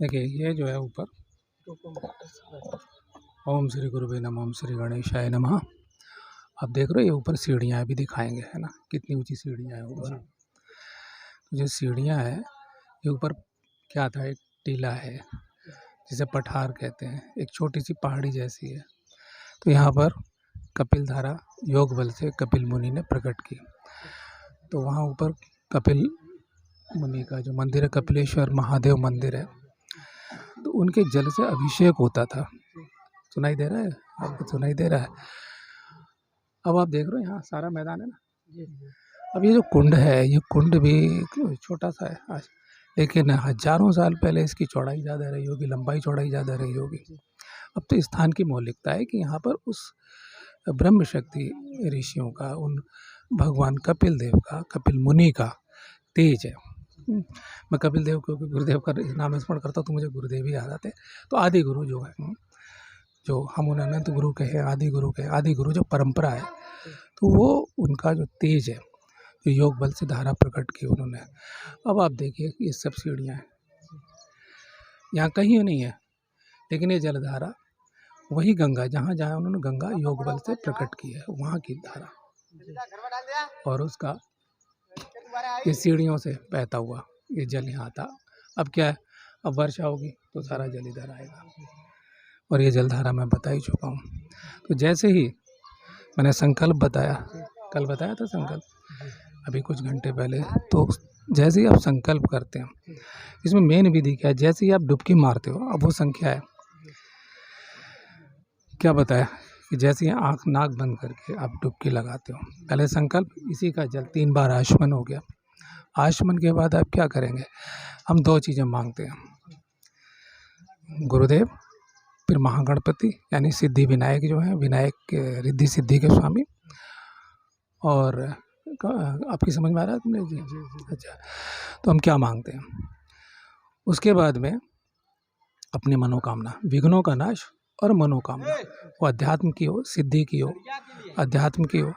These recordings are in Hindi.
देखिए ये जो है ऊपर ओम श्री गुरुवे नमः, ओम श्री गणेशाय नमः। आप देख रहे हो ये ऊपर सीढ़ियाँ भी दिखाएंगे, है ना, कितनी ऊंची सीढ़ियाँ हैं ऊपर। जो सीढ़ियाँ हैं ये ऊपर क्या था, एक टीला है जिसे पठार कहते हैं, एक छोटी सी पहाड़ी जैसी है। तो यहाँ पर कपिल धारा योग बल से कपिल मुनि ने प्रकट की। तो वहाँ ऊपर कपिल मुनि का जो मंदिर है, कपिलेश्वर महादेव मंदिर है, तो उनके जल से अभिषेक होता था। सुनाई दे रहा है आपको? सुनाई दे रहा है? अब आप देख रहे हो यहाँ सारा मैदान है ना। अब ये जो कुंड है, ये कुंड भी छोटा सा है आज, लेकिन हजारों साल पहले इसकी चौड़ाई ज़्यादा रही होगी, लंबाई चौड़ाई ज़्यादा रही होगी। अब तो स्थान की मौलिकता है कि यहाँ पर उस ब्रह्म शक्ति ऋषियों का, उन भगवान कपिल देव का, कपिल मुनि का तेज है। मैं कपिल देव को गुरुदेव का नाम स्मरण करता हूँ तो मुझे गुरुदेव ही याद आते हैं। तो आदि गुरु जो है, जो हम उन्हें अनंत गुरु कहे, आदि गुरु कहे, आदि गुरु जो परंपरा है, तो वो उनका जो तेज है, जो योग बल से धारा प्रकट की उन्होंने। अब आप देखिए ये सब सीढ़ियाँ हैं, यहाँ कहीं नहीं है, लेकिन ये जलधारा वही गंगा, जहाँ जहाँ उन्होंने गंगा योग बल से प्रकट की है, वहाँ की धारा, और उसका ये सीढ़ियों से बहता हुआ ये जल यहाँ आता। अब क्या है, अब वर्षा होगी तो सारा जल इधर आएगा, और ये जलधारा मैं बता ही चुका हूँ। तो जैसे ही मैंने संकल्प बताया, कल बताया था संकल्प, अभी कुछ घंटे पहले, तो जैसे ही आप संकल्प करते हैं, इसमें मेन विधि क्या है, जैसे ही आप डुबकी मारते हो, अब वो संख्या है, क्या बताया कि जैसे ही आँख नाक बंद करके आप डुबकी लगाते हो, पहले संकल्प, इसी का जल 3 बार आचमन हो गया। आचमन के बाद आप क्या करेंगे, हम 2 चीज़ें मांगते हैं, गुरुदेव, फिर महागणपति यानी सिद्धि विनायक जो है, विनायक रिद्धि सिद्धि के स्वामी, और आपकी समझ में आ रहा है तुमने? जी। अच्छा, तो हम क्या मांगते हैं, उसके बाद में अपनी मनोकामना, विघ्नों का नाश और मनोकामना, वो अध्यात्म की हो, सिद्धि की हो, अध्यात्म की हो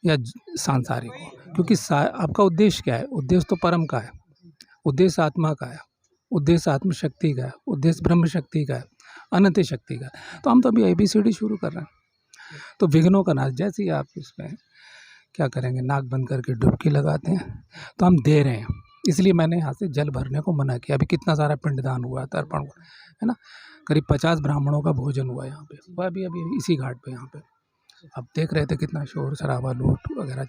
या सांसारिक हो, क्योंकि आपका उद्देश्य क्या है, उद्देश्य तो परम का है, उद्देश्य आत्मा का है, उद्देश्य आत्म शक्ति का है, उद्देश्य ब्रह्म शक्ति का है, अनंत शक्ति का है। तो हम तो अभी ABCD शुरू कर रहे हैं। तो विघ्नों का नाश, जैसे ही आप इसमें क्या करेंगे, नाक बंद करके डुबकी लगाते हैं, तो हम दे रहे हैं। इसलिए मैंने यहाँ से जल भरने को मना किया। अभी कितना सारा पिंडदान हुआ, तर्पण हुआ, है ना, करीब 50 ब्राह्मणों का भोजन हुआ यहाँ पे, हुआ अभी इसी घाट पे। यहाँ पे आप देख रहे थे कितना शोर शराबा, लूट वगैरह,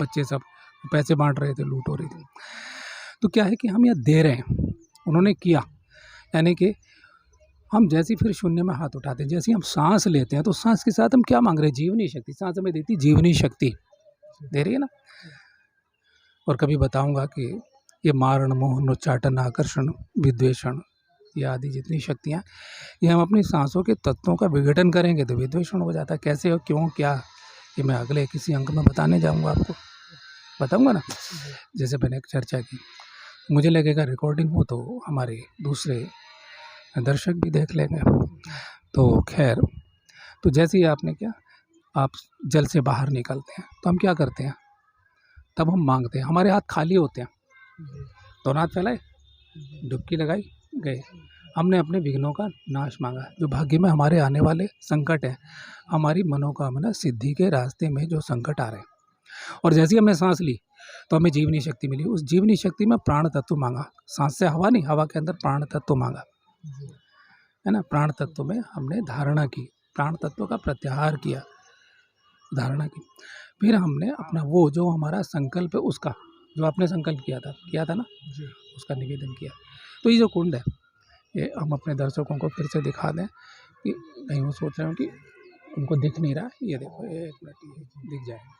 बच्चे सब पैसे बांट रहे थे, लूट हो रही थी। तो क्या है कि हम यहाँ दे रहे हैं, उन्होंने किया, यानी कि हम जैसे फिर शून्य में हाथ उठाते हैं, जैसे हम सांस लेते हैं, तो सांस के साथ हम क्या मांग रहे हैं, जीवनी शक्ति। सांस हमें देती जीवनी शक्ति, दे रही है ना। और कभी बताऊंगा कि ये मारण, मोहन, उच्चाटन, आकर्षण, विद्वेषण, ये आदि जितनी शक्तियाँ, ये हम अपनी सांसों के तत्वों का विघटन करेंगे तो विद्वेषण हो जाता है। कैसे हो, क्यों, क्या, ये मैं अगले किसी अंक में बताने जाऊँगा, आपको बताऊँगा ना। जैसे मैंने एक चर्चा की, मुझे लगेगा रिकॉर्डिंग हो तो हमारे दूसरे दर्शक भी देख लेंगे। तो खैर, तो जैसे ही आपने क्या, आप जल से बाहर निकलते हैं, तो हम क्या करते हैं, तब हम मांगते हैं। हमारे हाथ खाली होते हैं, दोनों हाथ फैलाए, डुबकी लगाई, गए। हमने अपने विघ्नों का नाश मांगा, जो भाग्य में हमारे आने वाले संकट हैं, हमारी मनोकामना सिद्धि के रास्ते में जो संकट आ रहे हैं। और जैसे ही हमने सांस ली तो हमें जीवनी शक्ति मिली। उस जीवनी शक्ति में प्राण तत्व मांगा, सांस से हवा नहीं, हवा के अंदर प्राण तत्व मांगा, है ना। प्राण तत्व में हमने धारणा की, प्राण तत्व का प्रत्याहार किया, धारणा की। फिर हमने अपना वो जो हमारा संकल्प है, उसका जो आपने संकल्प किया था ना, उसका निवेदन किया। तो ये जो कुंड है, ये हम अपने दर्शकों को फिर से दिखा दें कि कहीं वो सोच रहे हो कि उनको दिख नहीं रहा। ये देखो, 1 मिनट, ये दिख जाएगा।